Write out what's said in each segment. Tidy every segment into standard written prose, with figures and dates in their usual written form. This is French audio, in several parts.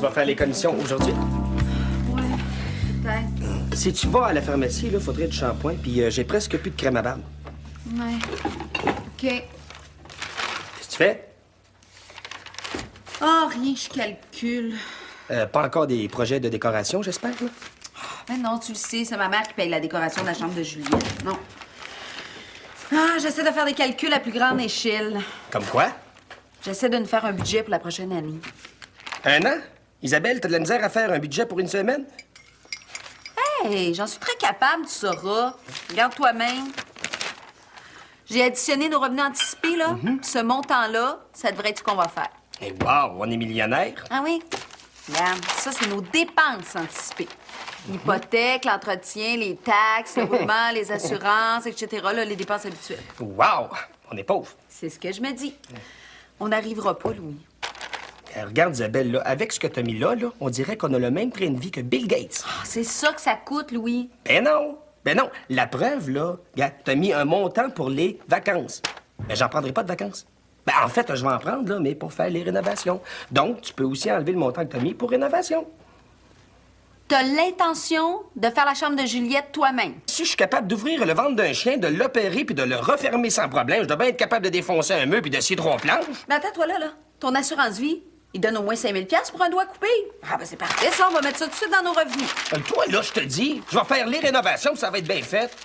vas faire les commissions aujourd'hui? Ouais, peut-être. Si tu vas à la pharmacie, il faudrait du shampoing, puis j'ai presque plus de crème à barbe. Ouais. OK. Qu'est-ce que tu fais? Oh, rien, je calcule. Pas encore des projets de décoration, j'espère, là? Ben non, tu le sais, c'est ma mère qui paye la décoration de la chambre de Juliette. Non. Ah, j'essaie de faire des calculs à plus grande échelle. Comme quoi? J'essaie de nous faire un budget pour la prochaine année. Un an? Isabelle, t'as de la misère à faire un budget pour une semaine? Hey, j'en suis très capable, tu sauras. Regarde toi-même. J'ai additionné nos revenus anticipés, là. Ce montant-là, ça devrait être ce qu'on va faire. Et wow, on est millionnaire. Ah oui? Regarde, ça, c'est nos dépenses anticipées. L'hypothèque, l'entretien, les taxes, le roulement, les assurances, etc. Là, les dépenses habituelles. Wow, on est pauvre. C'est ce que je me dis. On n'arrivera pas, Louis. Regarde, Isabelle, là, avec ce que t'as mis là, on dirait qu'on a le même train de vie que Bill Gates. Ah, c'est ça que ça coûte, Louis. Ben non! Ben non! La preuve, là, regarde, t'as mis un montant pour les vacances. Ben, j'en prendrai pas de vacances. Ben, en fait, je vais en prendre, là, mais pour faire les rénovations. Donc, tu peux aussi enlever le montant que t'as mis pour rénovation. T'as l'intention de faire la chambre de Juliette toi-même. Si je suis capable d'ouvrir le ventre d'un chien, de l'opérer puis de le refermer sans problème, je dois bien être capable de défoncer un mur puis de scier 3 planches. Mais attends, toi, là, ton assurance-vie, il donne au moins 5 000 $ pour un doigt coupé. Ah, ben c'est parfait, ça. On va mettre ça tout de suite dans nos revenus. Toi, là, je te dis, je vais faire les rénovations puis ça va être bien fait.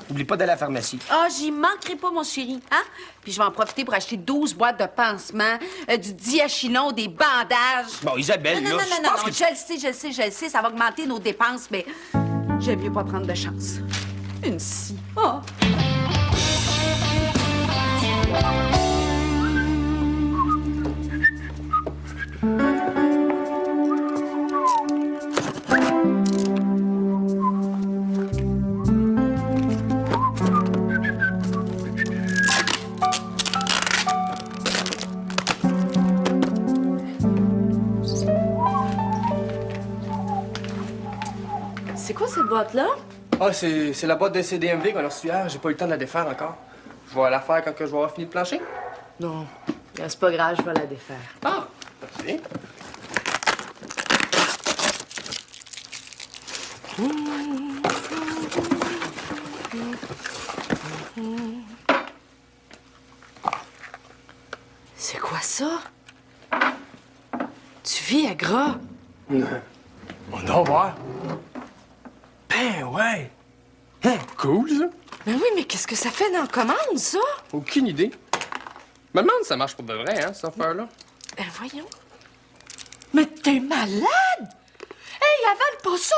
Oublie pas d'aller à la pharmacie. Ah, j'y manquerai pas, mon chéri, hein? Puis je vais en profiter pour acheter 12 boîtes de pansements, du diachylon, des bandages. Bon, Isabelle, Non, là, non, je non, non, pense non, que... je le sais, ça va augmenter nos dépenses, mais j'aime mieux pas prendre de chance. Une scie. Oh. C'est quoi cette boîte-là? Ah, c'est la boîte de CDMV qu'on a reçue hier. J'ai pas eu le temps de la défaire encore. Je vais la faire quand je vais avoir fini de plancher. Non. C'est pas grave, je vais la défaire. Ah, merci. C'est quoi ça? Du Viagra? On doit voir. Ben ouais. Hein, cool, ça. Ben oui, mais qu'est-ce que ça fait dans la commande, ça? Aucune idée. Je me demande si ça marche pour de vrai, hein, cette affaire-là. Ben voyons. Mais t'es malade? Hey, avale pas ça!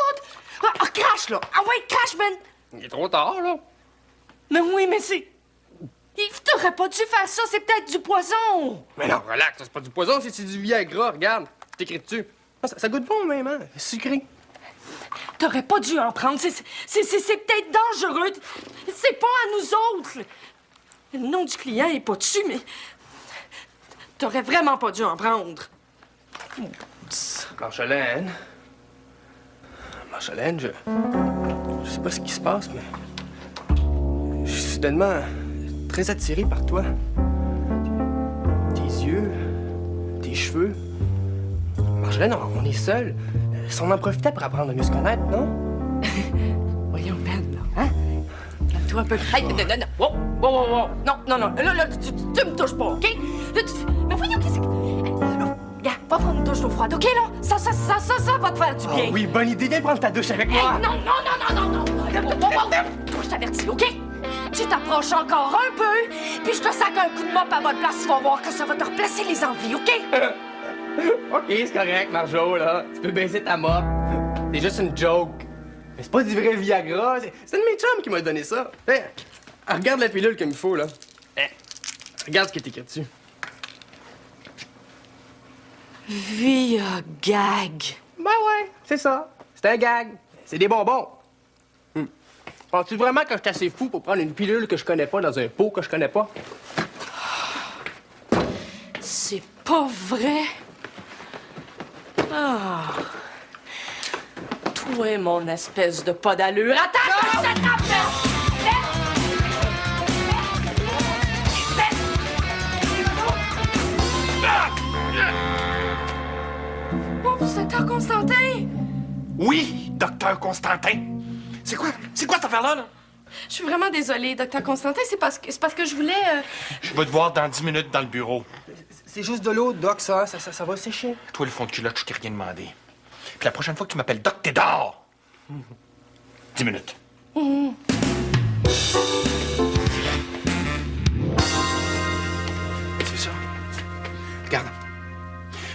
Crache, là! Ah ouais, crache, man! Il est trop tard, là. Mais oui, mais c'est... Yves, t'aurais pas dû faire ça, c'est peut-être du poison! Mais non, relax, c'est pas du poison, c'est du Viagra, regarde. C'est écrit dessus. Ah, ça goûte bon, même, hein? C'est sucré. T'aurais pas dû en prendre, c'est peut-être dangereux. C'est pas à nous autres. Le nom du client est pas dessus, mais... T'aurais vraiment pas dû en prendre. Marjolaine. Marjolaine, je sais pas ce qui se passe, mais... Je suis soudainement très attiré par toi. Tes yeux, tes cheveux. Marjolaine, on est seuls. Si on en profitait pour apprendre à mieux se connaître, non? Voyons, Ben, là, hein? Calme-toi un peu. Hey, non, non, non. Wow, wow, wow, wow. Non, non, non. Là, tu me touches pas, OK? Là, mais voyons, qu'est-ce que... Regarde, va prendre une douche d'eau froide, OK, là? Ça va te faire du bien. Ah oui, bonne idée. Viens prendre ta douche avec moi. Hey, non, non, non, non, non, non. Toi, je t'avertis, OK? Tu t'approches encore un peu, puis je te sac un coup de mop à bonne place. Tu vas voir que ça va te replacer les envies, OK? OK, c'est correct, Marjo, là. Tu peux baisser ta mop. C'est juste une joke. Mais c'est pas du vrai Viagra. C'est un de mes chums qui m'a donné ça. Hey, regarde la pilule comme il faut, là. Hey, regarde ce qui est écrit dessus. Viagag. Ben ouais, c'est ça. C'est un gag. C'est des bonbons. Penses-tu vraiment que je suis assez fou pour prendre une pilule que je connais pas dans un pot que je connais pas? C'est pas vrai. Ah. Toi, mon espèce de pas d'allure. Attends, je t'attrape, Oui, docteur Constantin. C'est quoi cette affaire-là, là? Je suis vraiment désolée, docteur Constantin. C'est parce que je voulais... Je vais te voir dans 10 minutes dans le bureau. C'est juste de l'eau, Doc, ça va sécher. Toi, le fond de culotte, je t'ai rien demandé. Puis la prochaine fois que tu m'appelles Doc, t'es dehors. 10 minutes. C'est ça. Regarde.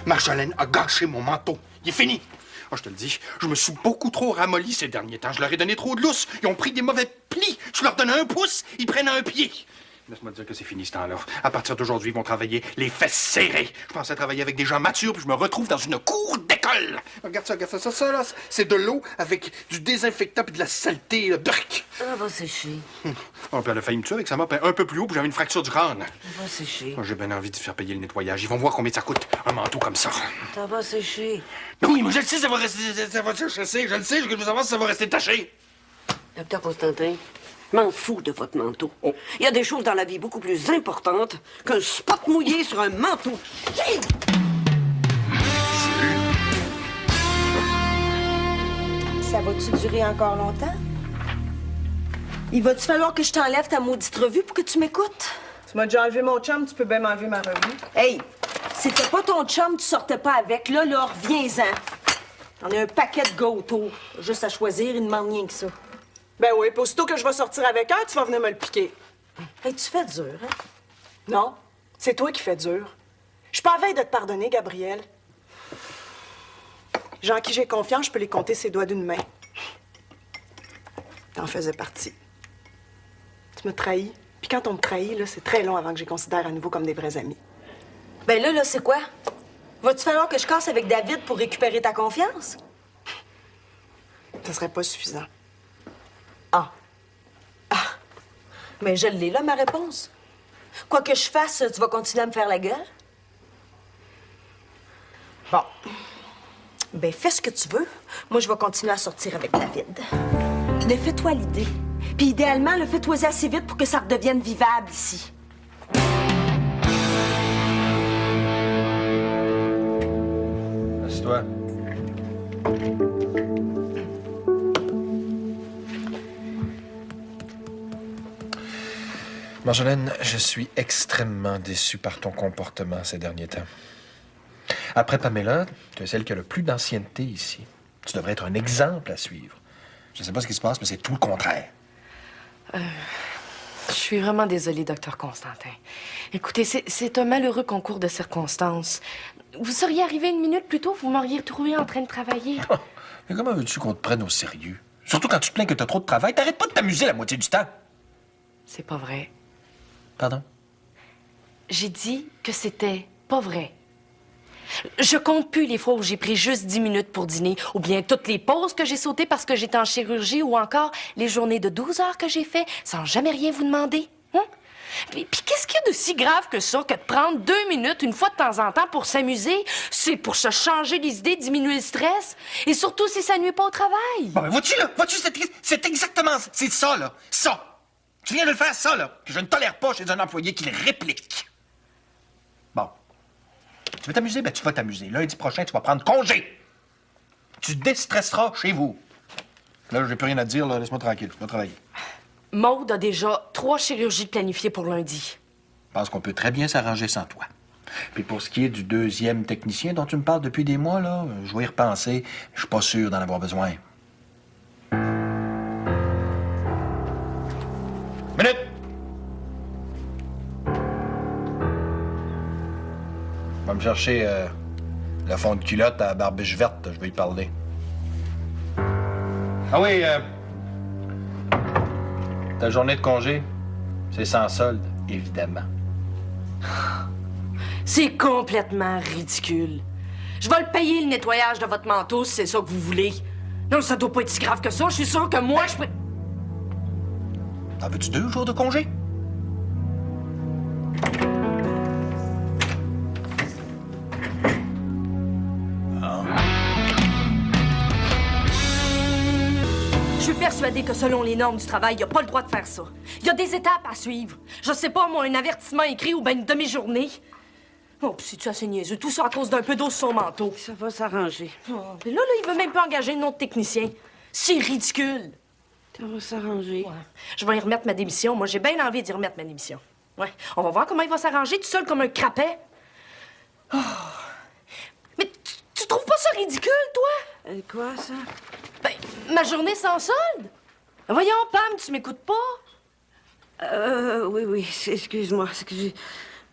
Marjolaine a gâché mon manteau. Il est fini. Oh, je te le dis, je me suis beaucoup trop ramolli ces derniers temps. Je leur ai donné trop de lousse. Ils ont pris des mauvais plis. Je leur donne un pouce, ils prennent un pied. Laisse-moi te dire que c'est fini ce temps-là. À partir d'aujourd'hui, ils vont travailler les fesses serrées. Je pensais travailler avec des gens matures, puis je me retrouve dans une cour d'école. Regarde ça. Ça, là, c'est de l'eau avec du désinfectant puis de la saleté, là. Burk. Ça va sécher. Oh, puis elle a failli me tuer avec sa mop un peu plus haut, puis j'avais une fracture du crâne. Ça va sécher. Oh, j'ai bien envie de faire payer le nettoyage. Ils vont voir combien ça coûte, un manteau comme ça. Ça va sécher. Mais oui, mais je le sais, ça va rester... Ça va sécher. Je le sais, je veux savoir si ça va rester taché. Docteur Constantin, je m'en fous de votre manteau. Il y a des choses dans la vie beaucoup plus importantes qu'un spot mouillé sur un manteau. Hey! Ça va-tu durer encore longtemps? Il va-tu falloir que je t'enlève ta maudite revue pour que tu m'écoutes? Tu m'as déjà enlevé mon chum, tu peux bien m'enlever ma revue. Hey, c'était pas ton chum, tu sortais pas avec. Là, reviens-en. J'en ai un paquet de gars autour. Juste à choisir, il ne demande rien que ça. Ben oui, puis aussitôt que je vais sortir avec un, tu vas venir me le piquer. Hey, tu fais dur, hein? Non, c'est toi qui fais dur. Je suis pas en veille de te pardonner, Gabriel. Gens en qui j'ai confiance, je peux les compter ses doigts d'une main. T'en faisais partie. Tu me trahis. Puis quand on me trahit, là, c'est très long avant que je les considère à nouveau comme des vrais amis. Ben là, c'est quoi? Va-tu falloir que je casse avec David pour récupérer ta confiance? Ça serait pas suffisant. Ah. Mais je l'ai là, ma réponse. Quoi que je fasse, tu vas continuer à me faire la gueule? Bon. Ben, fais ce que tu veux. Moi, je vais continuer à sortir avec David. Mais fais-toi l'idée. Puis idéalement, fais-toi assez vite pour que ça redevienne vivable ici. Assieds-toi. Marjolaine, je suis extrêmement déçu par ton comportement ces derniers temps. Après Pamela, tu es celle qui a le plus d'ancienneté ici. Tu devrais être un exemple à suivre. Je sais pas ce qui se passe, mais c'est tout le contraire. Je suis vraiment désolée, docteur Constantin. Écoutez, c'est un malheureux concours de circonstances. Vous seriez arrivé une minute plus tôt, vous m'auriez trouvé en train de travailler. Mais comment veux-tu qu'on te prenne au sérieux? Surtout quand tu te plains que t'as trop de travail. T'arrêtes pas de t'amuser la moitié du temps. C'est pas vrai. Pardon? J'ai dit que c'était pas vrai. Je compte plus les fois où j'ai pris juste 10 minutes pour dîner, ou bien toutes les pauses que j'ai sautées parce que j'étais en chirurgie, ou encore les journées de 12 heures que j'ai fait sans jamais rien vous demander. Hein? Puis qu'est-ce qu'il y a de si grave que ça, que de prendre 2 minutes une fois de temps en temps pour s'amuser? C'est pour se changer les idées, diminuer le stress, et surtout si ça nuit pas au travail. Bon, ben, vois-tu, c'est exactement... C'est ça, là. Ça. Tu viens de le faire, ça, là, que je ne tolère pas chez un employé qui le réplique. Bon. Tu veux t'amuser? Ben, tu vas t'amuser. Lundi prochain, tu vas prendre congé. Tu déstresseras chez vous. Là, j'ai plus rien à te dire, là. Laisse-moi tranquille. Je vais travailler. Maude a déjà 3 chirurgies planifiées pour lundi. Je pense qu'on peut très bien s'arranger sans toi. Puis pour ce qui est du 2e technicien dont tu me parles depuis des mois, là, je vais y repenser. Je suis pas sûr d'en avoir besoin. Minute! Va me chercher le fond de culotte à barbiche verte, je vais y parler. Ah oui, ta journée de congé, c'est sans solde, évidemment. C'est complètement ridicule. Je vais le payer, le nettoyage de votre manteau, si c'est ça que vous voulez. Non, ça doit pas être si grave que ça. Je suis sûre que moi, je peux... T'en veux-tu 2 jours de congé? Je suis persuadée que selon les normes du travail, il n'y a pas le droit de faire ça. Il y a des étapes à suivre. Je sais pas, moi, un avertissement écrit ou bien une demi-journée. Oh, pis c'est-tu assez niaiseux? Tout ça à cause d'un peu d'eau sur son manteau. Ça va s'arranger. Oh, mais là, il veut même pas engager un autre technicien. C'est ridicule. Ça va s'arranger. Ouais. Je vais y remettre ma démission. Moi, j'ai bien envie d'y remettre ma démission. Ouais. On va voir comment il va s'arranger tout seul comme un crapet. Oh. Mais tu trouves pas ça ridicule, toi? Quoi, ça? Ben, ma journée sans solde. Voyons, Pam, tu m'écoutes pas? Oui, excuse-moi.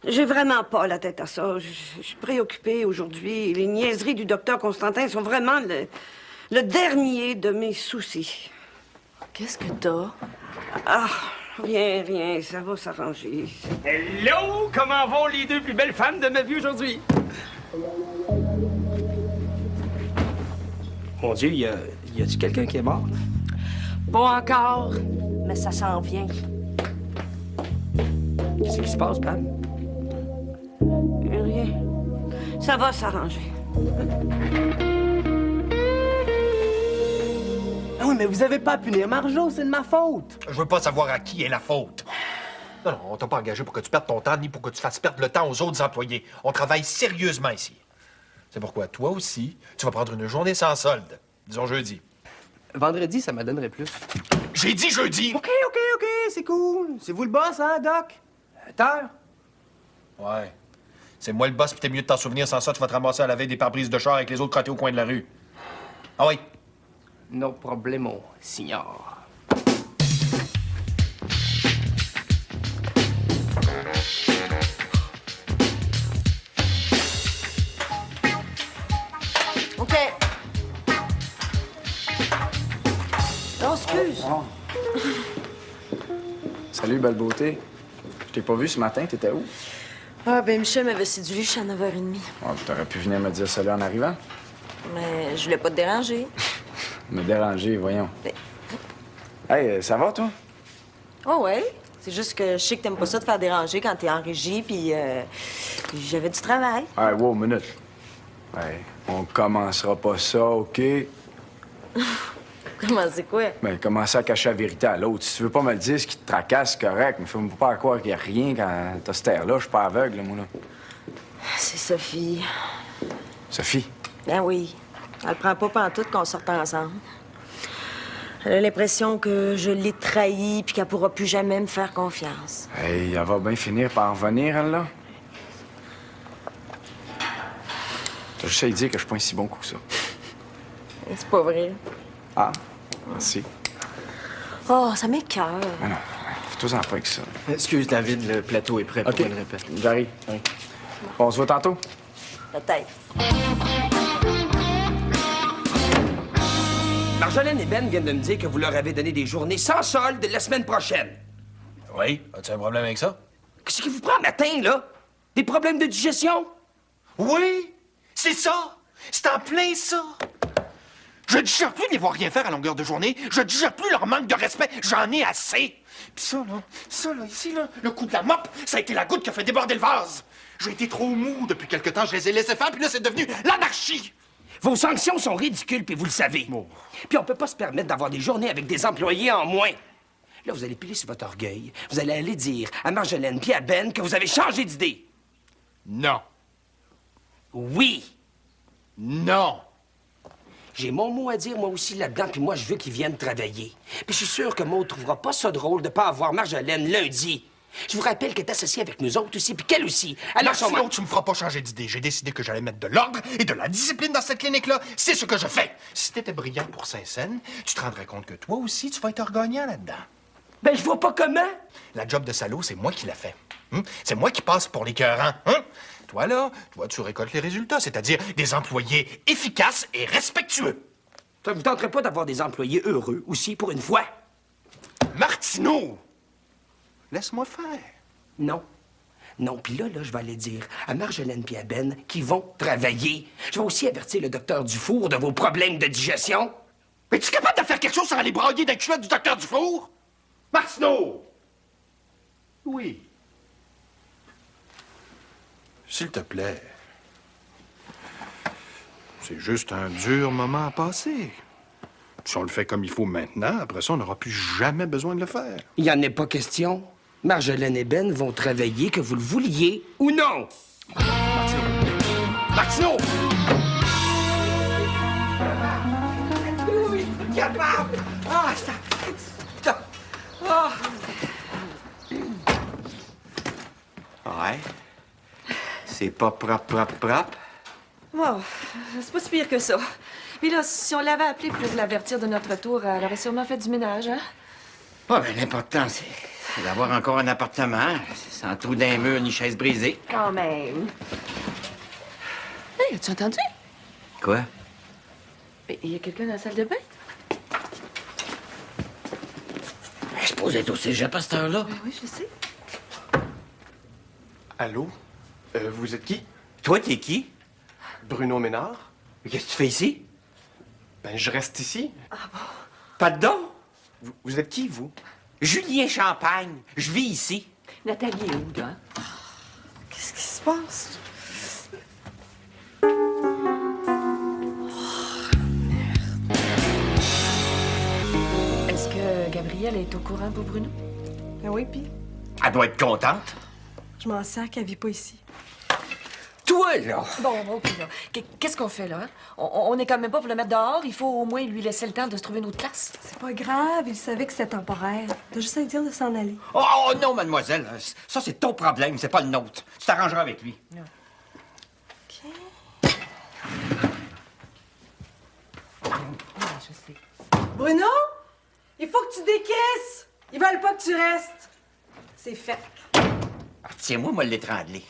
J'ai vraiment pas la tête à ça. Je suis préoccupée aujourd'hui. Les niaiseries du docteur Constantin sont vraiment le dernier de mes soucis. Qu'est-ce que t'as? Ah, rien, ça va s'arranger. Hello! Comment vont les deux plus belles femmes de ma vie aujourd'hui? Mon Dieu, y a-tu quelqu'un qui est mort? Pas encore, mais ça s'en vient. Qu'est-ce qui se passe, Pam? Rien. Ça va s'arranger. Ah oui, mais vous avez pas à punir Marjo, c'est de ma faute. Je veux pas savoir à qui est la faute. Non, on t'a pas engagé pour que tu perdes ton temps, ni pour que tu fasses perdre le temps aux autres employés. On travaille sérieusement ici. C'est pourquoi toi aussi, tu vas prendre une journée sans solde. Disons jeudi. Vendredi, ça m'adonnerait plus. J'ai dit jeudi! OK, c'est cool. C'est vous le boss, hein, Doc? Terre? Ouais. C'est moi le boss, pis t'es mieux de t'en souvenir. Sans ça, tu vas te ramasser à la veille des pare-brises de char avec les autres crottés au coin de la rue. Ah oui. No problemo, signor. OK. Non, excuse. Salut, belle beauté. Je t'ai pas vu ce matin, t'étais où? Ah, ben Michel m'avait séduit jusqu'à 9h30. Oh, t'aurais pu venir me dire salut en arrivant. Mais je voulais pas te déranger. Me déranger, voyons. Ben- Hey, ça va, toi? Oh ouais. C'est juste que je sais que t'aimes pas ça te faire déranger quand t'es en régie, puis j'avais du travail. Hey, wow, minute. Hey, on commencera pas ça, OK? Comment c'est quoi? Ben, commencer à cacher la vérité à l'autre. Si tu veux pas me le dire, ce qui te tracasse, c'est correct, mais fais-moi pas croire qu'il y a rien quand t'as cette air-là. Je suis pas aveugle, là, moi, là. C'est Sophie. Sophie? Ben oui. Elle prend pas pantoute qu'on sorte ensemble. Elle a l'impression que je l'ai trahie puis qu'elle pourra plus jamais me faire confiance. Hey, elle va bien finir par en revenir, elle, là. T'as juste à lui dire que je suis pas un si bon coup que ça. C'est pas vrai. Ah, merci. Oh, ça m'écoeure. Mais non, fais-toi-en pas avec ça. Excuse, David, le plateau est prêt pour OK. une répète. J'arrive. Bon, on se voit tantôt. Peut-être. Marjolaine et Ben viennent de me dire que vous leur avez donné des journées sans solde la semaine prochaine. Oui? As-tu un problème avec ça? Qu'est-ce qui vous prend matin, là? Des problèmes de digestion? Oui! C'est ça! C'est en plein ça! Je digère plus de les voir rien faire à longueur de journée. Je digère plus leur manque de respect. J'en ai assez. Puis ça, là, ici, là, le coup de la mop, ça a été la goutte qui a fait déborder le vase. J'ai été trop mou depuis quelque temps. Je les ai laissés faire, puis là, c'est devenu l'anarchie. Vos sanctions sont ridicules, puis vous le savez. Puis on peut pas se permettre d'avoir des journées avec des employés en moins. Là, vous allez piler sur votre orgueil. Vous allez aller dire à Marjolaine puis à Ben que vous avez changé d'idée. Non. Oui. Non. J'ai mon mot à dire, moi aussi, là-dedans, puis moi, je veux qu'ils viennent travailler. Puis je suis sûr que Maud trouvera pas ça drôle de pas avoir Marjolaine lundi. Je vous rappelle qu'elle est associée avec nous autres aussi, puis qu'elle aussi. Alors, Sinon, tu me feras pas changer d'idée. J'ai décidé que j'allais mettre de l'ordre et de la discipline dans cette clinique-là. C'est ce que je fais. Si t'étais brillant pour Saint-Saëns, tu te rendrais compte que toi aussi, tu vas être gagnant là-dedans. Ben, je vois pas comment. La job de salaud, c'est moi qui la fais. C'est moi qui passe pour l'écœurant. Toi, là, tu récoltes les résultats, c'est-à-dire des employés efficaces et respectueux. Ça vous tenterait pas d'avoir des employés heureux aussi, pour une fois? Martineau! Laisse-moi faire. Non. Non, puis là, je vais aller dire à Marjolaine puis à Ben qu'ils vont travailler. Je vais aussi avertir le docteur Dufour de vos problèmes de digestion. Es-tu capable de faire quelque chose sans aller brailler dans le culotte du docteur Dufour? Martineau! Oui. S'il te plaît. C'est juste un dur moment à passer. Si on le fait comme il faut maintenant, après ça, on n'aura plus jamais besoin de le faire. Il n'y en est pas question. Marjolaine et Ben vont travailler, que vous le vouliez ou non. Martineau! Oui, capable! Ah, ça... Ah! Ouais. C'est pas propre. Bon, c'est pas si pire que ça. Mais là, si on l'avait appelée pour l'avertir de notre retour, elle aurait sûrement fait du ménage, hein? Ah, ben, l'important, c'est d'avoir encore un appartement, sans trou d'un mur ni chaise brisée. Quand même. Hey, as-tu entendu? Quoi? Il y a quelqu'un dans la salle de bain? Je suppose être au cégep à cette heure-là. Oui, je sais. Allô? Vous êtes qui? Toi, t'es qui? Bruno Ménard? Qu'est-ce que tu fais ici? Ben, je reste ici. Pas dedans? Vous êtes qui, vous? Julien Champagne. Je vis ici. Nathalie est où, là? Qu'est-ce qui se passe? Est-ce que Gabrielle est au courant pour Bruno? Ben oui, puis Elle doit être contente. je m'en sers qu'elle vit pas ici. Toi, là! Bon, OK, là. Qu'est-ce qu'on fait, là? Hein? On est quand même pas pour le mettre dehors. Il faut au moins lui laisser le temps de se trouver une autre place. C'est pas grave, il savait que c'était temporaire. T'as juste à lui dire de s'en aller. Oh non, mademoiselle. Ça, c'est ton problème, c'est pas le nôtre. Tu t'arrangeras avec lui. Je sais. Bruno? Il faut que tu décaisses! Ils veulent pas que tu restes. C'est fait. Ah, tiens-moi, moi, l'étrangler.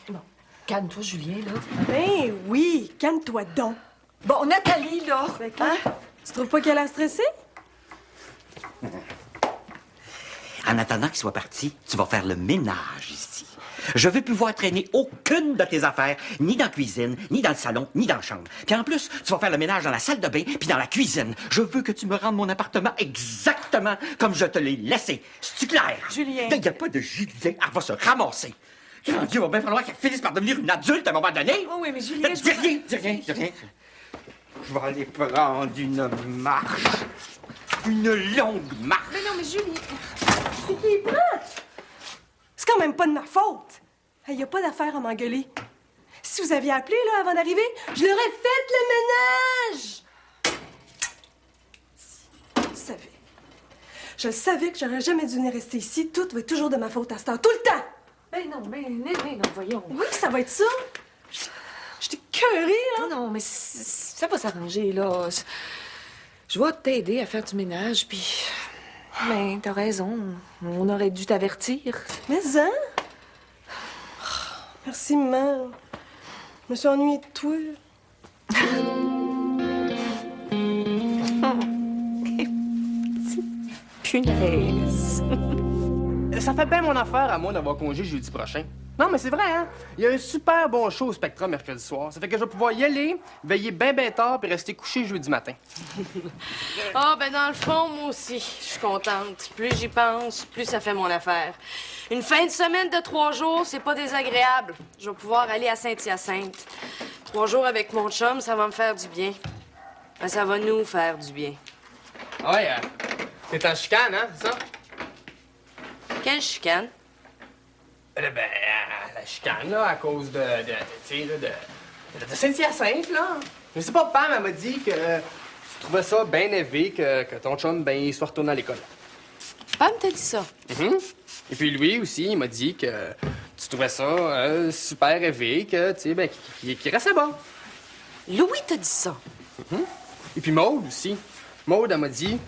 Calme-toi, Julien, là. Ben oui, calme-toi donc. Bon, Nathalie, là. Hein? Tu trouves pas qu'elle a stressé? En attendant qu'il soit parti, tu vas faire le ménage ici. Je veux plus voir traîner aucune de tes affaires, ni dans la cuisine, ni dans le salon, ni dans la chambre. Puis en plus, tu vas faire le ménage dans la salle de bain, puis dans la cuisine. Je veux que tu me rendes mon appartement exactement comme je te l'ai laissé. C'est-tu clair? Julien. Il n'y a pas de Julien, elle va se ramasser. Grand Dieu, il va bien falloir qu'elle finisse par devenir une adulte à un moment donné. Oh oui, mais Julien, Dis rien, dis rien, dis rien. Je vais aller prendre une marche. Une longue marche. Mais non, mais Julien... C'est qui est prêt? C'est quand même pas de ma faute. Il y a pas d'affaire à m'engueuler. Si vous aviez appelé, là, avant d'arriver, je leur ai fait le ménage! Je savais. Je savais que j'aurais jamais dû venir rester ici. Tout va être toujours de ma faute à cette heure. Tout le temps! Mais non, non, voyons. Oui, ça va être ça. Je t'ai curé, là. Non, mais ça va s'arranger, là. Je vais t'aider à faire du ménage, puis... Mais t'as raison, on aurait dû t'avertir. Mais hein? Merci, maman. Je me suis ennuyée de toi. Punaise. Ça fait bien mon affaire à moi d'avoir congé jeudi prochain. Non, mais c'est vrai, hein? Il y a un super bon show au Spectra mercredi soir. Ça fait que je vais pouvoir y aller, veiller bien tard puis rester couché jeudi matin. Ah, ben dans le fond, moi aussi, je suis contente. Plus j'y pense, plus ça fait mon affaire. Une fin de semaine de 3 jours, c'est pas désagréable. Je vais pouvoir aller à Saint-Hyacinthe. 3 jours avec mon chum, ça va me faire du bien. Ben, ça va nous faire du bien. Ah ouais, t'es en chicane, hein, c'est ça? Quelle chicane? La chicane, là, à cause de tu sais, là, de Saint-Hyacinthe, là. Je sais pas, Pam, elle m'a dit que tu trouvais ça bien élevé que ton chum, ben, il soit retourné à l'école. Pam t'a dit ça. Et puis lui aussi, il m'a dit que tu trouvais ça super élevé, que, tu sais, ben, qu'il restait bon. Louis t'a dit ça. Et puis Maude aussi. Maude, elle m'a dit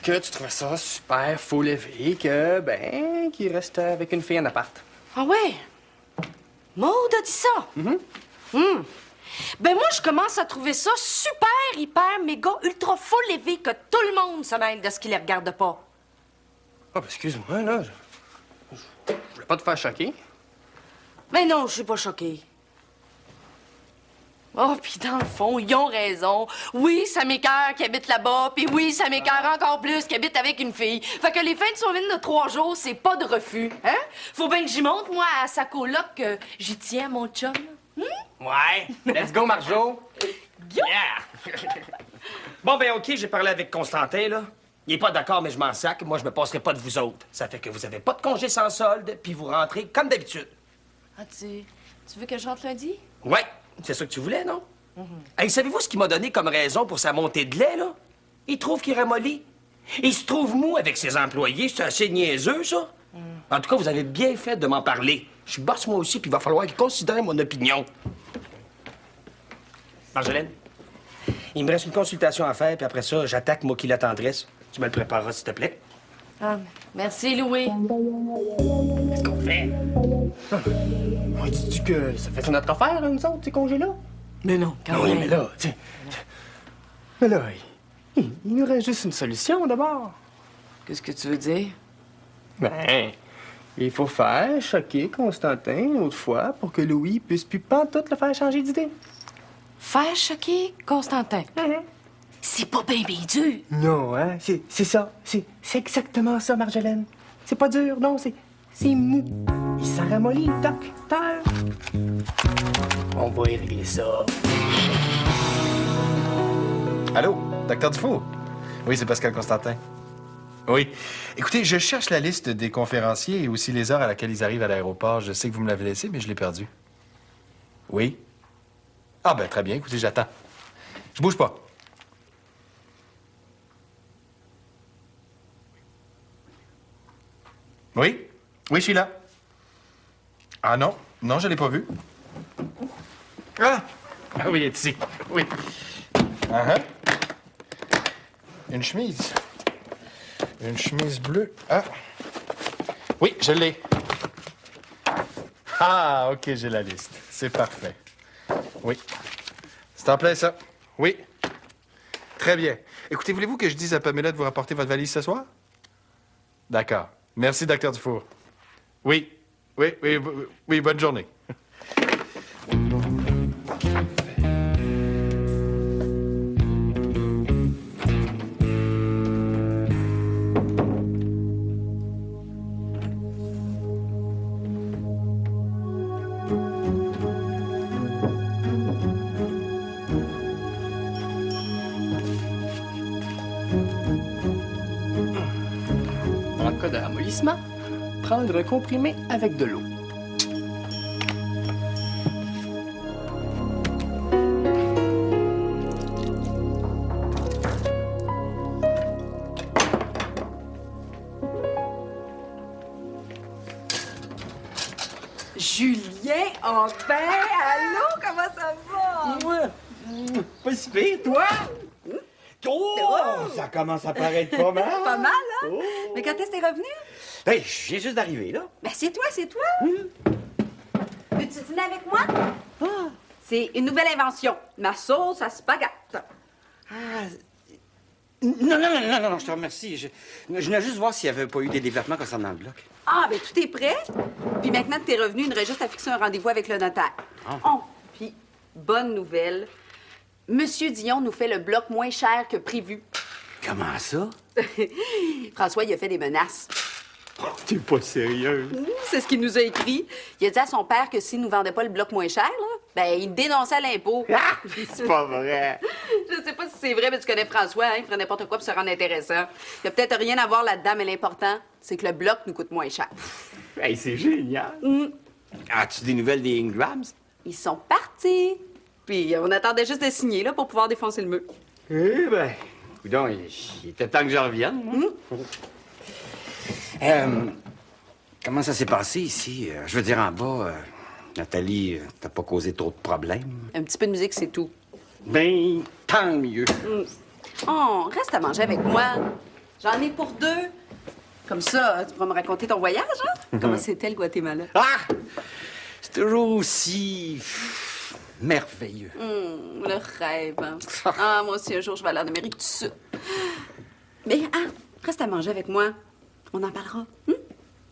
que tu trouvais ça super full élevé, que, ben, qu'il reste avec une fille en appart. Ah ouais? Maude a dit ça? Ben moi, je commence à trouver ça super, hyper, méga, ultra full élevé que tout le monde se mêle de ce qui les regarde pas. Ah, ben, excuse-moi, là. Je voulais pas te faire choquer. Mais non, je suis pas choquée. Oh, puis dans le fond, ils ont raison. Oui, ça m'écoeure qui habite là-bas, puis oui, ça m'écoeure encore plus qui habite avec une fille. Fait que les fins de semaine de 3 jours, c'est pas de refus, hein? Faut bien que j'y montre, moi, à sa coloc, que j'y tiens, mon chum. Ouais. Let's go, Marjo. Yeah! Bon, ben, OK, j'ai parlé avec Constantin, là. Il est pas d'accord, mais je m'en sac. Moi, je me passerai pas de vous autres. Ça fait que vous avez pas de congé sans solde, puis vous rentrez comme d'habitude. Ah, tu veux que je rentre lundi? Ouais, c'est ça que tu voulais, non? Hey, savez-vous ce qu'il m'a donné comme raison pour sa montée de lait, là? Il trouve qu'il ramollit. Il se trouve mou avec ses employés. C'est assez niaiseux, ça. En tout cas, vous avez bien fait de m'en parler. Je suis boss, moi aussi, puis il va falloir qu'il considère mon opinion. Marjolaine, il me reste une consultation à faire, puis après ça, j'attaque moi qui la tendresse. Tu me le prépareras, s'il te plaît. Ah, merci, Louis. Qu'est-ce qu'on fait? On dit-tu que ça fait notre affaire, là, nous autres, ces congés-là? Mais non, quand Oui, même. mais là, tu sais... Mais là, il nous reste juste une solution, d'abord. Qu'est-ce que tu veux dire? Ben, il faut faire choquer Constantin une autre fois pour que Louis puisse plus pantoute le faire changer d'idée. Faire choquer Constantin. C'est pas bien dur. Non, hein? C'est ça. C'est exactement ça, Marjolaine. C'est pas dur, non, c'est mou. Il s'en ramollit, docteur. On va y régler ça. Allô, docteur Dufour? Oui, c'est Pascal Constantin. Oui. Écoutez, je cherche la liste des conférenciers et aussi les heures à laquelle ils arrivent à l'aéroport. Je sais que vous me l'avez laissé, mais je l'ai perdu. Oui? Ah, ben très bien. Écoutez, j'attends. Je bouge pas. Oui? Oui, je suis là. Ah non? Non, je l'ai pas vu. Ah! Ah oui, elle est ici. Oui. Uh-huh. Une chemise. Une chemise bleue. Ah. Oui, je l'ai. Ah, OK, j'ai la liste. C'est parfait. Oui. C'est en plein ça. Oui. Très bien. Écoutez, voulez-vous que je dise à Pamela de vous rapporter votre valise ce soir? D'accord. Merci, docteur Dufour. Oui. Oui, bonne journée. En cas de ramollissement, prendre un comprimé avec de l'eau. Julien, oh ben, allô, comment ça va? Pas si pire, toi? Oh, ça commence à paraître pas mal. Pas mal, hein? Oh. Mais quand est-ce que t'es revenu? Ben, je viens juste d'arriver, là. Ben, c'est toi. Veux-tu dîner avec moi? C'est une nouvelle invention. Ma sauce à spaghetti. Non, je te remercie. Je venais juste voir s'il n'y avait pas eu des développements concernant le bloc. Ah, ben tout est prêt. Puis maintenant que t'es revenu, il nous reste juste à fixer un rendez-vous avec le notaire. Oh, puis bonne nouvelle. Monsieur Dion nous fait le bloc moins cher que prévu. Comment ça? François, il a fait des menaces. T'es pas sérieux? C'est ce qu'il nous a écrit. Il a dit à son père que s'il nous vendait pas le bloc moins cher, là, ben il dénonçait à l'impôt. C'est pas vrai. Je sais pas si c'est vrai, mais tu connais François, hein? Il ferait n'importe quoi pour se rendre intéressant. Il y a peut-être rien à voir là-dedans, mais l'important, c'est que le bloc nous coûte moins cher. Hey, c'est génial. As-tu des nouvelles des Ingrams? Ils sont partis. Puis on attendait juste de signer, là, pour pouvoir défoncer le mur. Eh ben, coudonc, il était temps que je revienne. Comment ça s'est passé ici? Je veux dire, en bas, Nathalie, t'as pas causé trop de problèmes? Un petit peu de musique, c'est tout. Ben, tant mieux. Oh, reste à manger avec moi. J'en ai pour deux. Comme ça, tu pourras me raconter ton voyage, hein? Comment c'était le Guatemala? Ah! C'est toujours aussi merveilleux. Le rêve, hein? Ah, moi aussi, un jour, je vais aller en Amérique du Sud. Mais, reste à manger avec moi. On en parlera.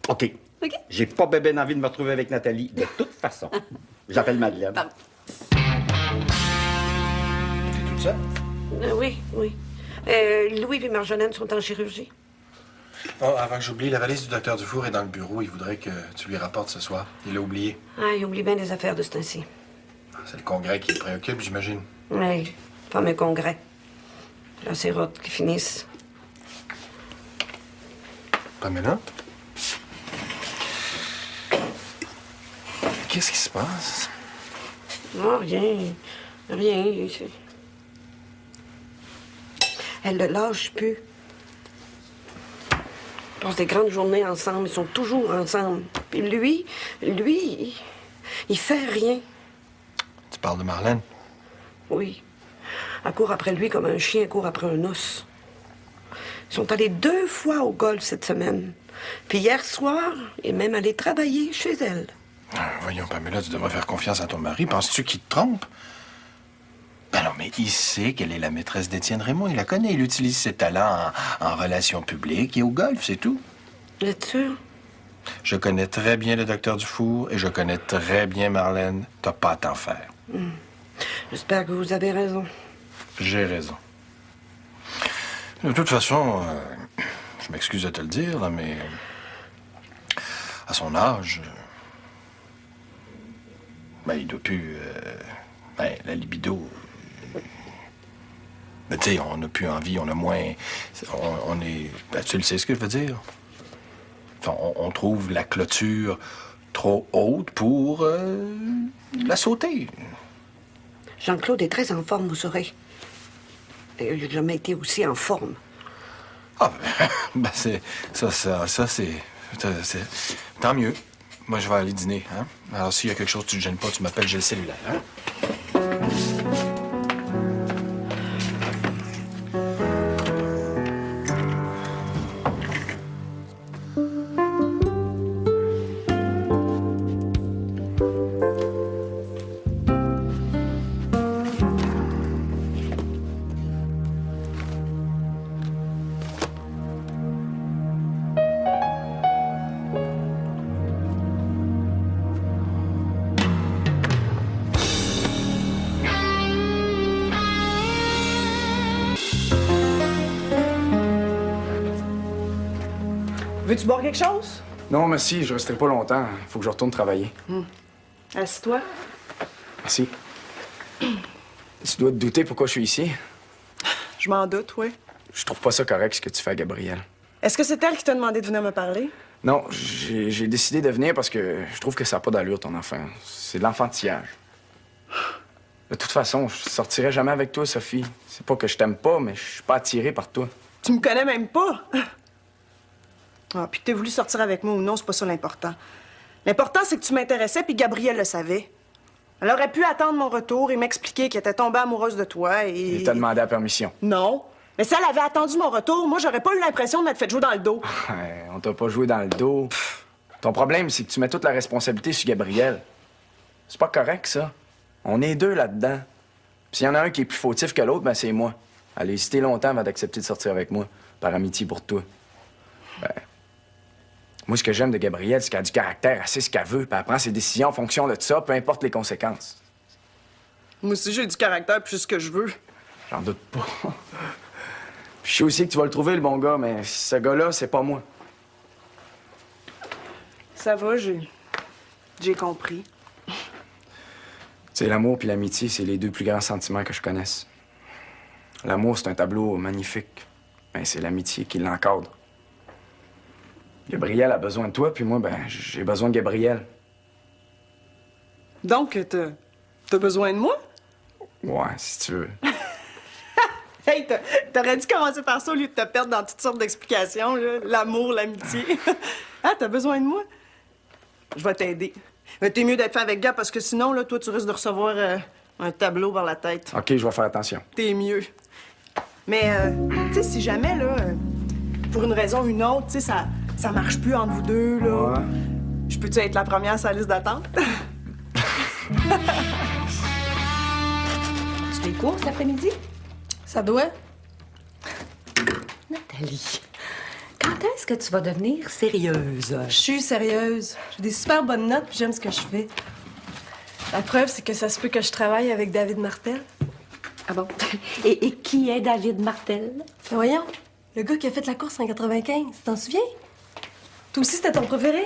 OK. OK? J'ai pas bébé envie de me retrouver avec Nathalie, de toute façon. J'appelle Madeleine. Pardon. C'est tout ça? Oui. Louis et Marjolaine sont en chirurgie. Oh, avant que j'oublie, la valise du docteur Dufour est dans le bureau. Il voudrait que tu lui rapportes ce soir. Il l'a oublié. Ah, il oublie bien les affaires de ce temps-ci. C'est le congrès qui le préoccupe, j'imagine. Oui, fameux congrès. Là, c'est route qui finissent. Pamela? Qu'est-ce qui se passe? Non, rien. Rien. Elle le lâche plus. Ils passent des grandes journées ensemble. Ils sont toujours ensemble. Puis lui, il fait rien. Tu parles de Marlène? Oui. Elle court après lui comme un chien court après un os. Ils sont allés 2 fois au golf cette semaine. Puis hier soir, il est même allé travailler chez elle. Voyons, Pamela, tu devrais faire confiance à ton mari. Penses-tu qu'il te trompe? Ben non, mais il sait qu'elle est la maîtresse d'Étienne Raymond. Il la connaît. Il utilise ses talents en relations publiques et au golf, c'est tout. Êtes sûr? Je connais très bien le docteur Dufour et je connais très bien Marlène. T'as pas à t'en faire. J'espère que vous avez raison. J'ai raison. De toute façon, je m'excuse de te le dire, là, mais à son âge, ben, il doit plus... ben, la libido... Ben, tu sais, on n'a plus envie, on a moins... On est... Ben, tu le sais ce que je veux dire? Enfin, on trouve la clôture trop haute pour la sauter. Jean-Claude est très en forme, vous saurez. Et il n'a jamais été aussi en forme. Ah, ben, c'est... Ça, c'est... Tant mieux. Moi, je vais aller dîner, hein? Alors, s'il y a quelque chose, tu ne gênes pas, tu m'appelles, j'ai le cellulaire, hein? Veux-tu boire quelque chose? Non, merci, je resterai pas longtemps. Faut que je retourne travailler. Assis-toi. Merci. Tu dois te douter pourquoi je suis ici. Je m'en doute, oui. Je trouve pas ça correct, ce que tu fais à Gabrielle. Est-ce que c'est elle qui t'a demandé de venir me parler? Non, j'ai décidé de venir parce que je trouve que ça n'a pas d'allure, ton enfant. C'est de l'enfantillage. De toute façon, je sortirai jamais avec toi, Sophie. C'est pas que je t'aime pas, mais je suis pas attiré par toi. Tu me connais même pas. Ah, puis que t'aies voulu sortir avec moi ou non, c'est pas ça l'important. L'important, c'est que tu m'intéressais, puis Gabrielle le savait. Elle aurait pu attendre mon retour et m'expliquer qu'elle était tombée amoureuse de toi et... Il t'a demandé la permission. Non. Mais si elle avait attendu mon retour, moi, j'aurais pas eu l'impression de m'être fait jouer dans le dos. Ouais, on t'a pas joué dans le dos. Ton problème, c'est que tu mets toute la responsabilité sur Gabrielle. C'est pas correct, ça. On est 2 là-dedans. Puis s'il y en a un qui est plus fautif que l'autre, ben c'est moi. Elle a hésité longtemps avant d'accepter de sortir avec moi, par amitié pour toi. Ben... Moi, ce que j'aime de Gabrielle, c'est qu'elle a du caractère, elle sait ce qu'elle veut, puis elle prend ses décisions en fonction de ça, peu importe les conséquences. Moi aussi, j'ai du caractère, puis je sais ce que je veux. J'en doute pas. Puis je sais aussi que tu vas le trouver, le bon gars, mais ce gars-là, c'est pas moi. Ça va, j'ai compris. Tu sais, l'amour puis l'amitié, c'est les 2 plus grands sentiments que je connaisse. L'amour, c'est un tableau magnifique, mais c'est l'amitié qui l'encadre. Gabrielle a besoin de toi, puis moi, ben, j'ai besoin de Gabrielle. Donc, t'as besoin de moi? Ouais, si tu veux. Hey, t'aurais dû commencer par ça au lieu de te perdre dans toutes sortes d'explications, là. L'amour, l'amitié. Ah, t'as besoin de moi? Je vais t'aider. Mais t'es mieux d'être fait avec Gab parce que sinon, là, toi, tu risques de recevoir un tableau par la tête. OK, je vais faire attention. T'es mieux. Mais, tu sais, si jamais, là, pour une raison ou une autre, tu sais, ça marche plus entre vous 2, là. Ouais. Je peux-tu être la première sur la liste d'attente? Tu fais cours cet après-midi? Ça doit. Nathalie, quand est-ce que tu vas devenir sérieuse? Je suis sérieuse. J'ai des super bonnes notes, puis j'aime ce que je fais. La preuve, c'est que ça se peut que je travaille avec David Martel. Ah bon? Et qui est David Martel? Mais voyons, le gars qui a fait la course en 95, tu t'en souviens? Toi aussi, c'était ton préféré?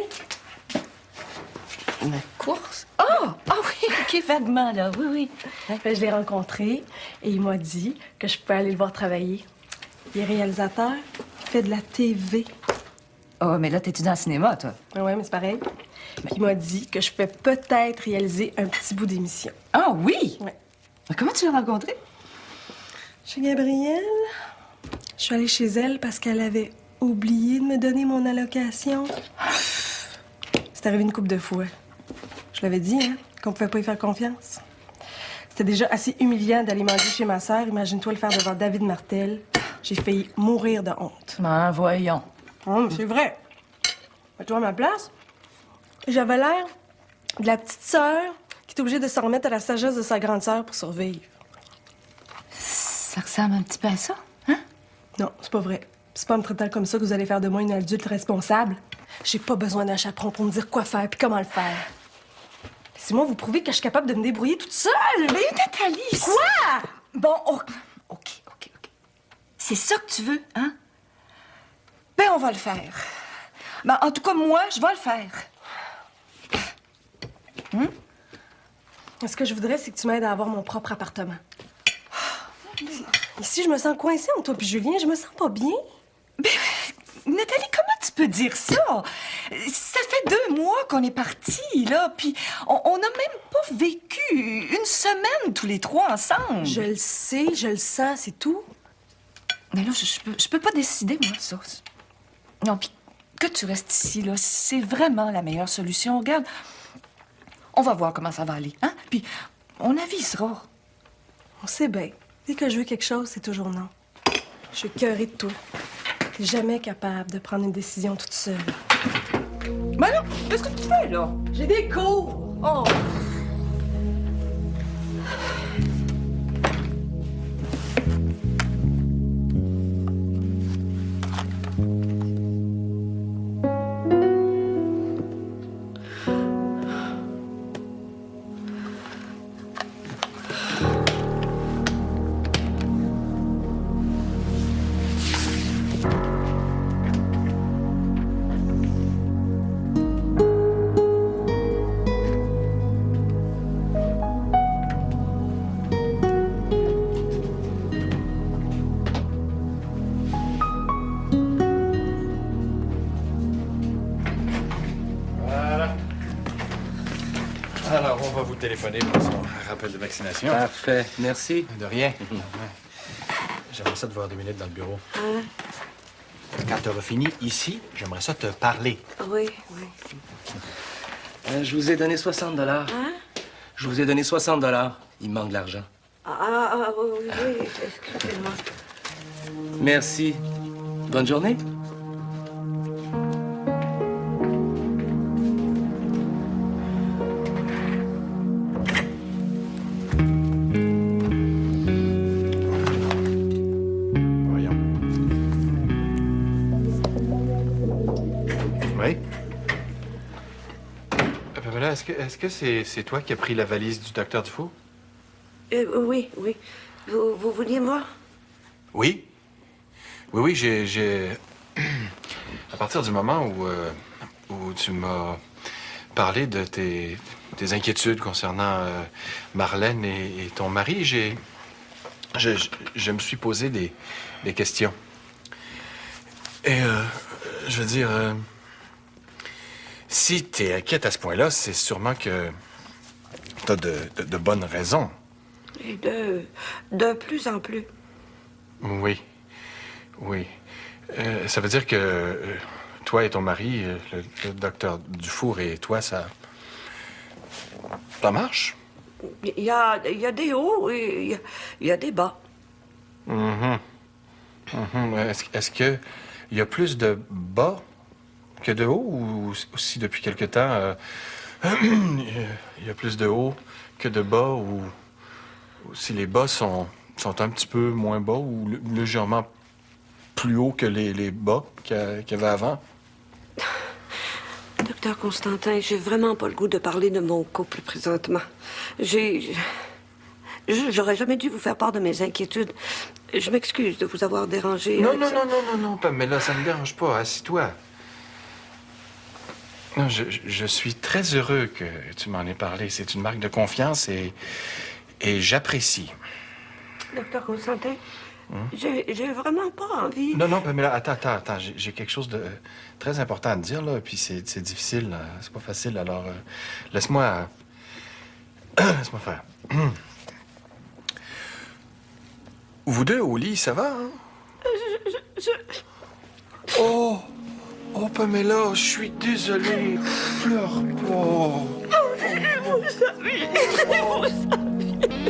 La course? Oh! Ah oui, OK, vaguement, là. Oui, oui. Ben, je l'ai rencontré et il m'a dit que je pouvais aller le voir travailler. Il est réalisateur, il fait de la TV. Oh, mais là, t'étudies en cinéma, toi. Ah ouais, mais c'est pareil. Il m'a dit que je peux peut-être réaliser un petit bout d'émission. Ah oui? Ouais. Comment tu l'as rencontrée? Chez Gabrielle. Je suis allée chez elle parce qu'elle avait oublié de me donner mon allocation. C'est arrivé une couple de fois. Je l'avais dit, hein, qu'on pouvait pas y faire confiance. C'était déjà assez humiliant d'aller manger chez ma sœur. Imagine-toi le faire devant David Martel. J'ai failli mourir de honte. Ben, voyons. Oh, mais c'est vrai. Mets-toi à ma place. J'avais l'air de la petite sœur qui est obligée de s'en remettre à la sagesse de sa grande sœur pour survivre. Ça ressemble un petit peu à ça, hein? Non, c'est pas vrai. C'est pas en me traitant comme ça que vous allez faire de moi une adulte responsable. J'ai pas besoin d'un chaperon pour me dire quoi faire puis comment le faire. Laissez-moi vous prouver que je suis capable de me débrouiller toute seule. Mais Nathalie! Quoi? Bon, OK. C'est ça que tu veux, hein? Ben, on va le faire. Ben, en tout cas, moi, je vais le faire. Ce que je voudrais, c'est que tu m'aides à avoir mon propre appartement. Ici, je me sens coincée entre toi et Julien. Je me sens pas bien. Ben, Nathalie, comment tu peux dire ça? Ça fait 2 mois qu'on est partis, là, puis on n'a même pas vécu une semaine tous les 3 ensemble. Je le sais, je le sens, c'est tout. Mais là, je peux pas décider, moi, ça. Non, puis que tu restes ici, là, c'est vraiment la meilleure solution. Regarde, on va voir comment ça va aller, hein? Puis on avisera. On sait bien. Dès que je veux quelque chose, c'est toujours non. Je suis écœurée de toi. T'es jamais capable de prendre une décision toute seule. Ben non, qu'est-ce que tu fais, là? J'ai des cours! Oh! Alors, on va vous téléphoner pour son rappel de vaccination. Parfait. Merci. De rien. J'aimerais ça te voir 2 minutes dans le bureau. Quand tu auras fini ici, j'aimerais ça te parler. Oui. Je vous ai donné 60 $. Hein? Je vous ai donné 60 $. Il me manque de l'argent. Oui, excusez-moi. Merci. Bonne journée. Voyons. Oui? Pamela, est-ce que c'est toi qui as pris la valise du docteur Dufour? Oui. Vous vouliez me voir? Oui. Oui, j'ai... À partir du moment où tu m'as parlé de tes inquiétudes concernant Marlène et ton mari, je me suis posé des questions. Et, je veux dire, si t'es inquiète à ce point-là, c'est sûrement que t'as de bonnes raisons. Et de plus en plus. Oui. Ça veut dire que toi et ton mari, le docteur Dufour et toi, ça marche? Il y a des hauts et il y a des bas. Est-ce que il y a plus de bas que de hauts ou si depuis quelque temps il y a plus de hauts que de bas ou si les bas sont un petit peu moins bas ou légèrement plus haut que les bas qu'il y avait avant? Docteur Constantin, j'ai vraiment pas le goût de parler de mon couple présentement. J'aurais jamais dû vous faire part de mes inquiétudes. Je m'excuse de vous avoir dérangé. Non, Pamela, ça me dérange pas. Assis-toi. Non, je suis très heureux que tu m'en aies parlé. C'est une marque de confiance et j'apprécie. Docteur Constantin, J'ai vraiment pas envie. Non, Pamela, attends. J'ai quelque chose de très important à te dire, là, puis c'est difficile, là. C'est pas facile, alors laisse-moi... laisse-moi faire. Vous deux, au lit, ça va, hein? Oh, Pamela, je suis désolé. Pleure pas. Vous saviez.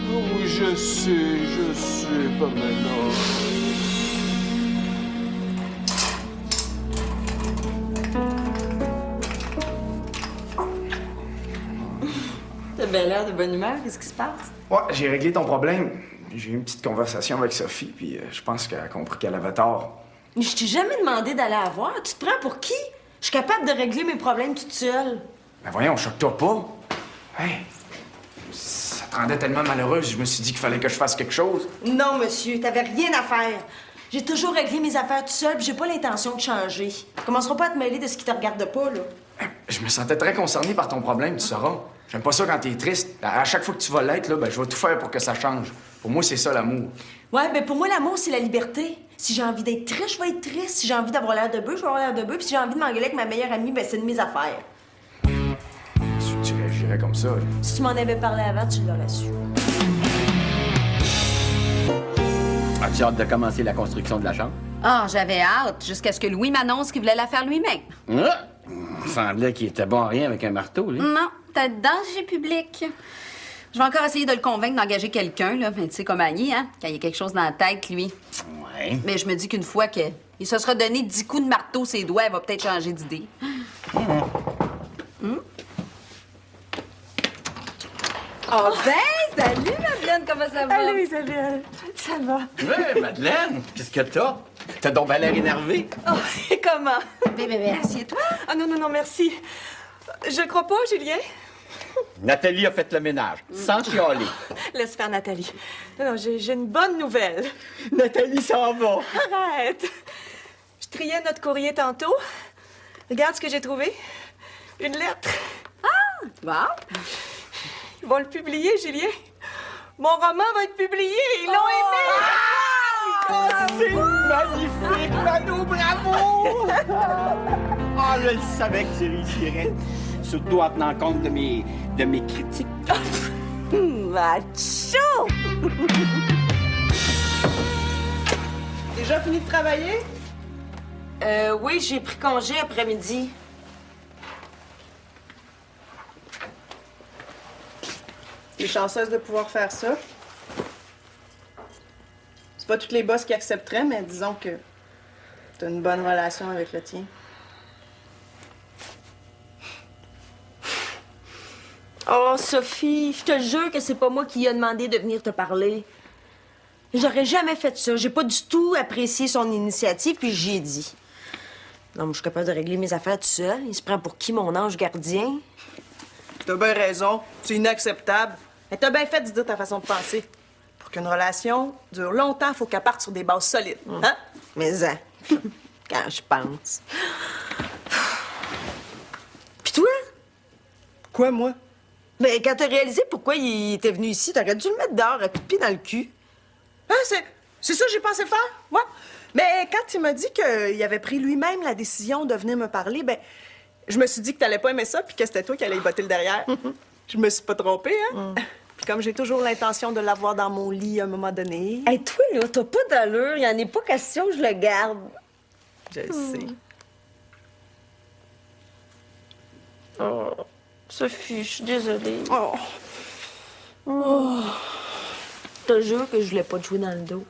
Oui, je sais, Pamela. T'as bien l'air de bonne humeur. Qu'est-ce qui se passe? Ouais, j'ai réglé ton problème. J'ai eu une petite conversation avec Sophie, puis je pense qu'elle a compris qu'elle avait tort. Mais je t'ai jamais demandé d'aller la voir. Tu te prends pour qui? Je suis capable de régler mes problèmes toute seule. Ben voyons, choque-toi pas. Hey, ça te rendait tellement malheureuse, je me suis dit qu'il fallait que je fasse quelque chose. Non, monsieur, t'avais rien à faire. J'ai toujours réglé mes affaires toute seule, puis j'ai pas l'intention de changer. Commenceras pas à te mêler de ce qui te regarde pas, là. Je me sentais très concerné par ton problème, tu sauras. J'aime pas ça quand t'es triste. À chaque fois que tu vas l'être, là, ben, je vais tout faire pour que ça change. Pour moi, c'est ça, l'amour. Ouais, ben pour moi, l'amour, c'est la liberté. Si j'ai envie d'être triste, je vais être triste. Si j'ai envie d'avoir l'air de bœuf, je vais avoir l'air de bœuf. Puis si j'ai envie de m'engueuler avec ma meilleure amie, ben c'est de mes affaires. Si tu réagirais comme ça, là. Si tu m'en avais parlé avant, tu l'aurais su. As-tu hâte de commencer la construction de la chambre? Ah, j'avais hâte, jusqu'à ce que Louis m'annonce qu'il voulait la faire lui-même. Ah! Il me semblait qu'il était bon à rien avec un marteau, lui. Non, t'as danger public. Je vais encore essayer de le convaincre d'engager quelqu'un, là. Mais tu sais, comme Annie, hein, quand il y a quelque chose dans la tête, lui. Ouais. Mais je me dis qu'une fois qu'il se sera donné 10 coups de marteau ses doigts, elle va peut-être changer d'idée. Oh ben, salut Madeleine, comment ça va? Allô, Isabelle. Ça va? Ouais, Madeleine, qu'est-ce que t'as? T'as donc bien l'air énervé. Oh, et comment? Bébé, assieds-toi. Ah non, merci. Je crois pas, Julien. Nathalie a fait le ménage, sans chialer. Laisse faire Nathalie. Non, j'ai une bonne nouvelle. Nathalie s'en va. Arrête. Je triais notre courrier tantôt. Regarde ce que j'ai trouvé. Une lettre. Ah, wow. Ils vont le publier, Julien. Mon roman va être publié. Ils l'ont aimé. Oh, c'est magnifique, Mano, bravo! Ah, je le savais que tu réussirais. Surtout en tenant compte de mes critiques. Macho! Déjà fini de travailler? Oui, j'ai pris congé après-midi. T'es chanceuse de pouvoir faire ça. C'est pas toutes les boss qui accepteraient, mais disons que t'as une bonne relation avec le tien. Oh, Sophie, je te jure que c'est pas moi qui lui ai demandé de venir te parler. J'aurais jamais fait ça. J'ai pas du tout apprécié son initiative, puis j'y ai dit. Non, moi, je suis capable de régler mes affaires tout seul. Il se prend pour qui, mon ange gardien? T'as bien raison. C'est inacceptable. Mais t'as bien fait de dire ta façon de penser. Pour qu'une relation dure longtemps, faut qu'elle parte sur des bases solides. Hein? Mais hein, quand je pense. Puis toi? Quoi, moi? Ben, quand t'as réalisé pourquoi il était venu ici, t'aurais dû le mettre dehors à coups de pied dans le cul. Ah, c'est ça que j'ai pensé faire? Ouais. Mais quand il m'a dit qu'il avait pris lui-même la décision de venir me parler, ben, je me suis dit que t'allais pas aimer ça puis que c'était toi qui allais y botter le derrière. Je me suis pas trompée, hein? Puis comme j'ai toujours l'intention de l'avoir dans mon lit à un moment donné... Hey, toi, là, t'as pas d'allure. Il en est pas question que je le garde. Je sais. Oh, Sophie, je suis désolée. Oh. Oh. Je te jure que je voulais pas te jouer dans le dos.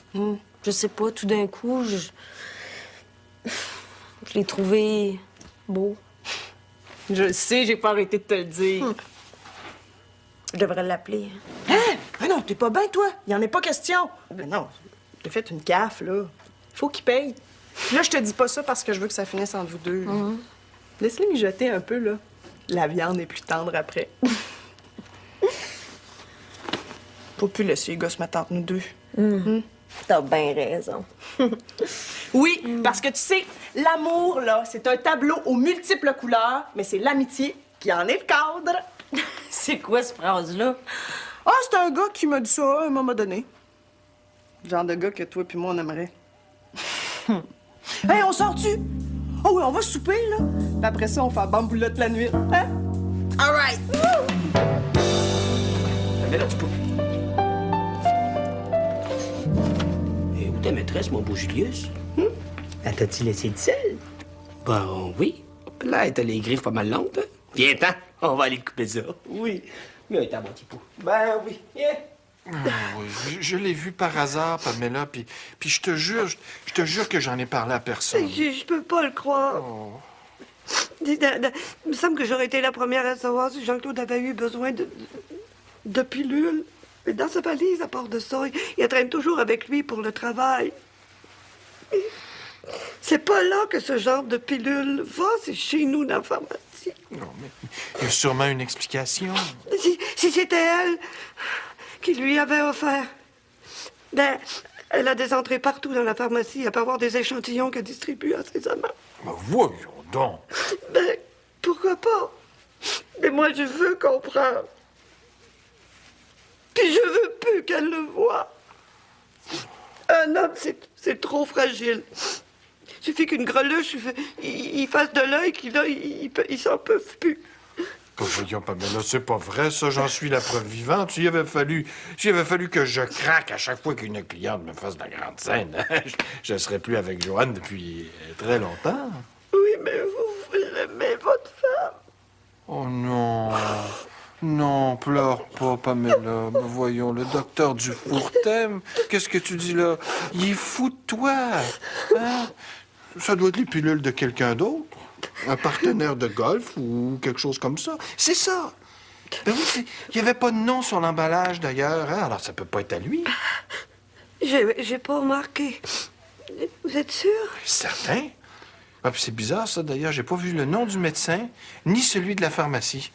Je sais pas, tout d'un coup, je l'ai trouvé beau. Je le sais, j'ai pas arrêté de te le dire. Je devrais l'appeler. Hein? Ah non, t'es pas bien, toi. Il en est pas question. Mais non, t'as fait une gaffe, là. Faut qu'il paye. Là, je te dis pas ça parce que je veux que ça finisse entre vous deux. Laisse-les mijoter un peu, là. La viande est plus tendre après. Faut plus laisser les gosses m'attendre, nous deux. T'as bien raison. Oui, parce que tu sais, l'amour, là, c'est un tableau aux multiples couleurs, mais c'est l'amitié qui en est le cadre. C'est quoi, cette phrase-là? Ah, c'est un gars qui m'a dit ça à un moment donné. Le genre de gars que toi puis moi, on aimerait. Hey, on sort-tu? Oh oui, on va souper, là. Puis après ça, on fait la bamboulotte la nuit. Hein? All right! Mais là, tu peux. Et où ta maîtresse, mon beau Julius? Elle t'a-tu laissé le seul? Ben oui. Là, t'as les griffes pas mal longues, hein? Viens-t'en, on va aller couper ça. Oui. Mais t'as mon petit pot. Ben oui, viens. Oui, je l'ai vu par hasard, Pamela, puis je te jure que j'en ai parlé à personne. Je peux pas le croire. Il me semble que j'aurais été la première à savoir si Jean-Claude avait eu besoin de pilules. Mais dans sa valise, à part de ça, il traîne toujours avec lui pour le travail. C'est pas là que ce genre de pilule va, c'est chez nous dans la pharmacie. Non, mais il y a sûrement une explication. Si c'était elle qui lui avait offert. Ben, elle a des entrées partout dans la pharmacie. Elle peut avoir des échantillons qu'elle distribue à ses amants. Mais voyons donc. Ben, pourquoi pas? Mais moi, je veux comprendre. Puis je veux plus qu'elle le voie. Un homme, c'est trop fragile. Il suffit qu'une greluche, il fasse de l'œil qu'il a, il s'en peut plus. Oh, voyons, Pamela, c'est pas vrai, ça, j'en suis la preuve vivante. Il avait fallu que je craque à chaque fois qu'une cliente me fasse de la grande scène. Je serais plus avec Joanne depuis très longtemps. Oui, mais vous aimez votre femme. Oh non. Non, pleure pas, Pamela. Mais voyons, le docteur Dufour t'aime. Qu'est-ce que tu dis là? Il est fou de toi. Hein? Ça doit être les pilules de quelqu'un d'autre. Un partenaire de golf ou quelque chose comme ça. C'est ça. Ben oui, il n'y avait pas de nom sur l'emballage, d'ailleurs. Hein? Alors, ça peut pas être à lui. J'ai pas remarqué. Vous êtes sûr? Certain. Ah, puis c'est bizarre, ça, d'ailleurs. J'ai pas vu le nom du médecin, ni celui de la pharmacie.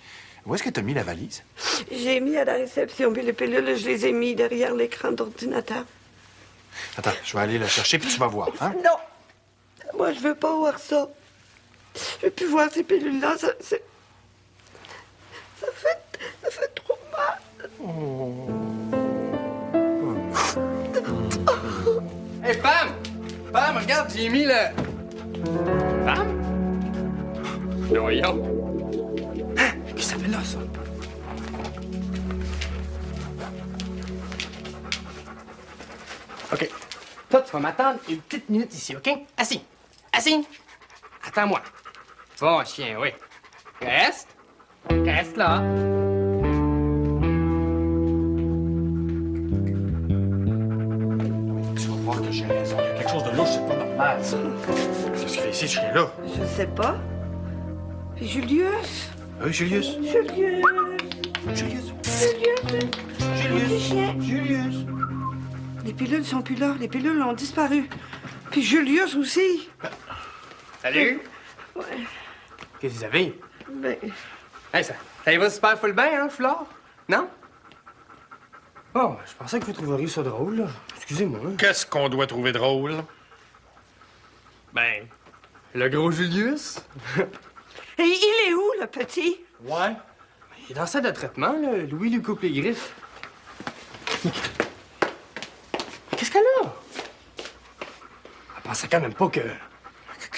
Où est-ce que t'as mis la valise? J'ai mis à la réception, puis les pilules, je les ai mis derrière l'écran d'ordinateur. Attends, je vais aller la chercher, puis tu vas voir, hein? Non! Moi, je veux pas voir ça. Je veux plus voir ces pilules-là, ça fait trop mal. Oh. Hey, Pam! Pam, regarde, j'ai mis le... Pam? Mais voyons. Hein? Qu'est-ce que ça fait là, ça? OK. Toi, tu vas m'attendre une petite minute ici, OK? Assis. Assis. Attends-moi. Bon chien, oui. Reste. Reste là. Tu vas voir que j'ai raison. Il y a quelque chose de louche, c'est pas normal, ça. Qu'est-ce qu'il fait ici, ce chien-là? Je sais pas. Julius? Oui, Julius. Julius. Julius. Julius. Julius. Les pilules sont plus là. Les pilules ont disparu. Puis Julius aussi. Salut. Ouais. Qu'est-ce que vous avez? Ben... Hey, ça y va super full bien, hein, Flore? Non? Oh, je pensais que vous trouveriez ça drôle, là. Excusez-moi. Qu'est-ce qu'on doit trouver drôle? Ben, le gros Julius. Et il est où, le petit? Ouais. Il est dans la salle de traitement, là. Louis lui coupe les griffes. Qu'est-ce qu'elle a? Elle pensait quand même pas que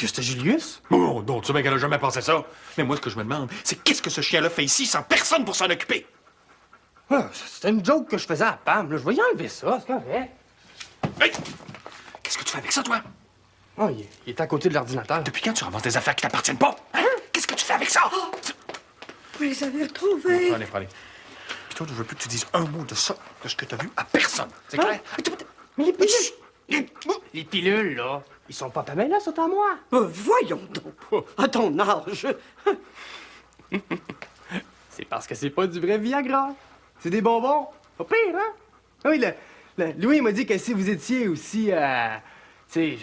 c'était Julius? Oh, non, tu sais bien qu'elle a jamais pensé ça. Mais moi, ce que je me demande, c'est qu'est-ce que ce chien-là fait ici sans personne pour s'en occuper? Ah, c'était une joke que je faisais à Pam, là. Je vais y enlever ça, c'est correct. Hey! Qu'est-ce que tu fais avec ça, toi? Oh, il est à côté de l'ordinateur. Depuis quand tu ramasses des affaires qui t'appartiennent pas? Hein? Qu'est-ce que tu fais avec ça? Vous les avez retrouvés. Allez. Puis toi, je veux plus que tu dises un mot de ça, de ce que t'as vu à personne. C'est clair? Mais les pilules... Les pilules, là, ils sont pas Pamela, sont à moi. Voyons donc. À ton âge. C'est parce que c'est pas du vrai Viagra. C'est des bonbons. Pas pire, hein? Ah oui, Louis m'a dit que si vous étiez aussi, tu sais,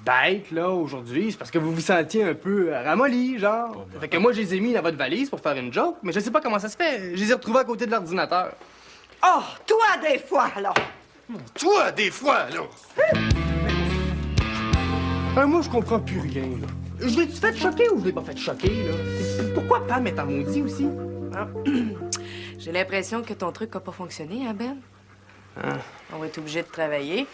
bête, là, aujourd'hui, c'est parce que vous vous sentiez un peu ramolli, genre. Oh, ben. Fait que moi, je les ai mis dans votre valise pour faire une joke, mais je sais pas comment ça se fait. Je les ai retrouvés à côté de l'ordinateur. Oh, toi, des fois, alors. Toi, des fois, alors. Moi, je comprends plus rien, là. Je l'ai-tu fait choquer ou je l'ai pas fait choquer, là? Pourquoi Pam est en maudit aussi? Hein? J'ai l'impression que ton truc a pas fonctionné, hein, Ben? On va être obligé de travailler.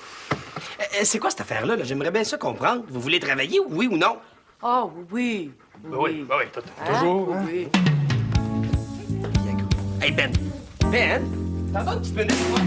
C'est quoi cette affaire-là? Là? J'aimerais bien ça comprendre. Vous voulez travailler, oui ou non? Ah, oui. Oui, Hein? toujours. Hein? Oui. Hey, Ben. Ben? T'entends une petite minute, moi?